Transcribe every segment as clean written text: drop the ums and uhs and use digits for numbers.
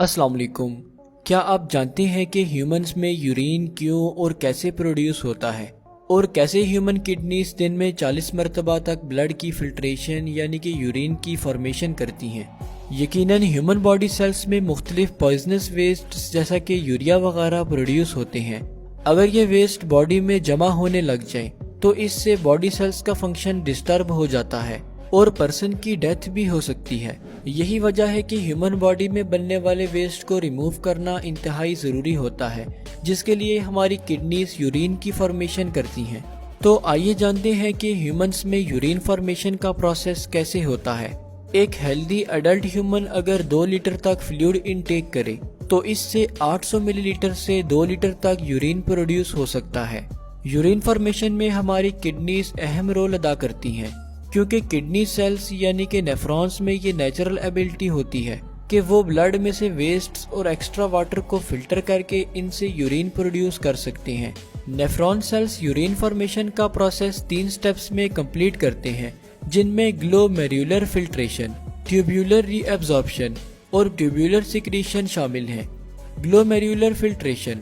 अस्सलाम वालेकुम। क्या आप जानते हैं कि ह्यूमंस में यूरिन क्यों और कैसे प्रोड्यूस होता है, और कैसे ह्यूमन किडनीज दिन में 40 मरतबा तक ब्लड की फिल्ट्रेशन यानी कि यूरिन की फॉर्मेशन करती हैं। यकीनन ह्यूमन बॉडी सेल्स में मुख्तलिफ पॉइजनस वेस्ट जैसा कि यूरिया वगैरह प्रोड्यूस होते हैं। अगर ये वेस्ट बॉडी में जमा होने लग जाए तो इससे बॉडी सेल्स का फंक्शन डिस्टर्ब हो जाता है और पर्सन की डेथ भी हो सकती है। यही वजह है कि ह्यूमन बॉडी में बनने वाले वेस्ट को रिमूव करना इंतहाई ज़रूरी होता है, जिसके लिए हमारी किडनीज यूरिन की फॉर्मेशन करती हैं। तो आइए जानते हैं कि ह्यूमंस में यूरिन फॉर्मेशन का प्रोसेस कैसे होता है। एक हेल्दी अडल्ट ह्यूमन अगर 2 लीटर तक फ्लूइड इनटेक करे तो इससे 800 मिलीलीटर से 2 लीटर तक यूरिन प्रोड्यूस हो सकता है। यूरिन फॉर्मेशन में हमारी किडनीज अहम रोल अदा करती हैं, क्योंकि किडनी सेल्स यानी कि नेफ्रॉन्स में ये नेचुरल एबिलिटी होती है कि वो ब्लड में से वेस्ट और एक्स्ट्रा वाटर को फिल्टर करके इनसे यूरिन प्रोड्यूस कर सकते हैं। नेफ्रॉन सेल्स यूरिन फॉर्मेशन का प्रोसेस 3 स्टेप्स में कंप्लीट करते हैं, जिनमें ग्लोमेरुलर फिल्ट्रेशन, ट्यूब्यूलर रीअब्जॉर्प्शन और ट्यूब्यूलर सिक्रीशन शामिल हैं। ग्लोमेरुलर फिल्ट्रेशन: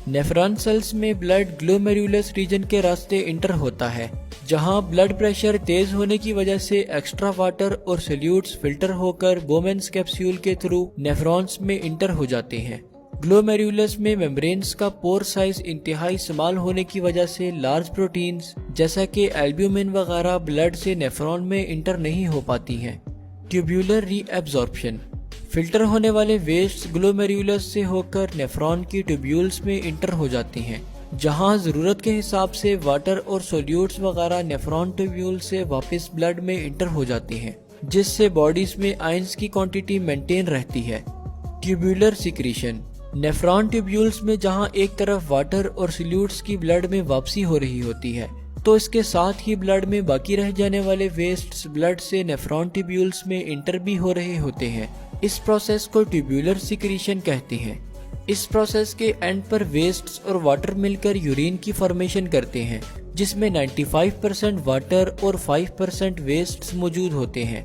नेफ्रॉन सेल्स में ब्लड ग्लोमेरुलस रीजन के रास्ते इंटर होता है, जहां ब्लड प्रेशर तेज होने की वजह से एक्स्ट्रा वाटर और सोल्यूट्स फिल्टर होकर बोमेन्स कैप्सूल के थ्रू नेफ्रॉन्स में इंटर हो जाते हैं। ग्लोमेरुलस में मेम्ब्रेन्स का पोर साइज इंतहाई स्मॉल होने की वजह से लार्ज प्रोटीन्स जैसा कि एल्ब्यूमिन वगैरह ब्लड से नेफ्रॉन में इंटर नहीं हो पाती हैं। ट्यूब्यूलर रीअब्जॉर्प्शन: फिल्टर होने वाले वेस्ट ग्लोमेरुलस से होकर नेफ्रॉन की ट्यूब्यूल्स में इंटर हो जाती हैं, जहां जरूरत के हिसाब से वाटर और सोल्यूट्स वगैरह नेफ्रॉन ट्यूब्यूल से वापस ब्लड में इंटर हो जाती हैं, जिससे बॉडीज में आयंस की क्वांटिटी मेंटेन रहती है। ट्यूब्यूलर सिक्रीशन: नेफ्रॉन ट्यूब्यूल्स में जहां एक तरफ वाटर और सोल्यूट्स की ब्लड में वापसी हो रही होती है, तो इसके साथ ही ब्लड में बाकी रह जाने वाले वेस्ट ब्लड से नेफ्रॉन ट्यूब्यूल्स में इंटर भी हो रहे होते हैं। इस प्रोसेस को ट्यूब्यूलर सिक्रीशन कहते हैं। इस प्रोसेस के एंड पर वेस्ट्स और वाटर मिलकर यूरिन की फॉर्मेशन करते हैं, जिसमें 95% वाटर और 5% वेस्ट्स मौजूद होते हैं।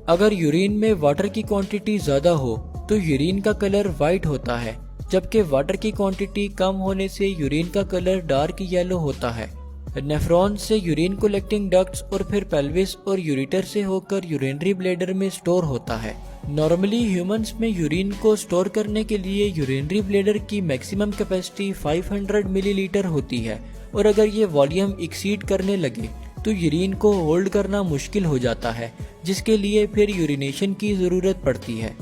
अगर यूरिन में वाटर की क्वांटिटी ज्यादा हो तो यूरिन का कलर वाइट होता है, जबकि वाटर की क्वांटिटी कम होने से यूरिन का कलर डार्क येलो होता है। नेफ्रॉन से यूरिन कलेक्टिंग डक्ट्स और फिर पेल्विस और यूरेटर से होकर यूरिनरी ब्लैडर में स्टोर होता है। नॉर्मली ह्यूमंस में यूरिन को स्टोर करने के लिए यूरिनरी ब्लैडर की मैक्सिमम कैपेसिटी 500 मिलीलीटर होती है, और अगर ये वॉल्यूम एक्सीड करने लगे तो यूरिन को होल्ड करना मुश्किल हो जाता है, जिसके लिए फिर यूरिनेशन की जरूरत पड़ती है।